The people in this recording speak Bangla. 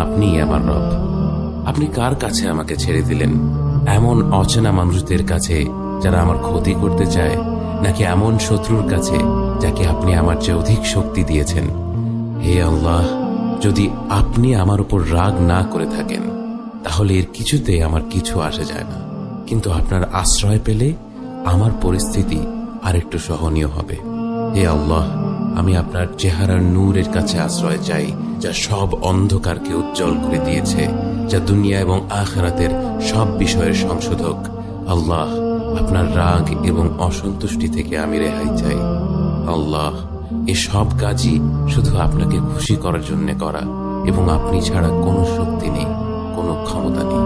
আপনিই আমার রব। আপনি কার কাছে আমাকে ছেড়ে দিলেন? এমন অচেনা মানুষদের কাছে যারা আমার ক্ষতি করতে চায়, নাকি এমন শত্রুর কাছে যাকে আপনি আমার চেয়ে অধিক শক্তি দিয়েছেন? হে আল্লাহ, যদি আপনি আমার উপর রাগ না করে থাকেন তাহলে এর কিছুতে আমার কিছু আসে যায় না, কিন্তু আপনার আশ্রয় পেলে আমার পরিস্থিতি আরেকটু সহনীয় হবে। হে আল্লাহ, আমি আপনার চেহারার নূরের কাছে আশ্রয় চাই, যা সব অন্ধকারকে উজ্জ্বল করে দিয়েছে, যা দুনিয়া এবং আখিরাতের সব বিষয়ের সংশোধক। আল্লাহ, আপনার রাগ এবং অসন্তুষ্টি থেকে আমি রেহাই চাই। আল্লাহ, এ সব কাজই শুধু আপনাকে খুশি করার জন্য করা, এবং আপনি ছাড়া কোনো শক্তি নেই, কোনো ক্ষমতা নেই।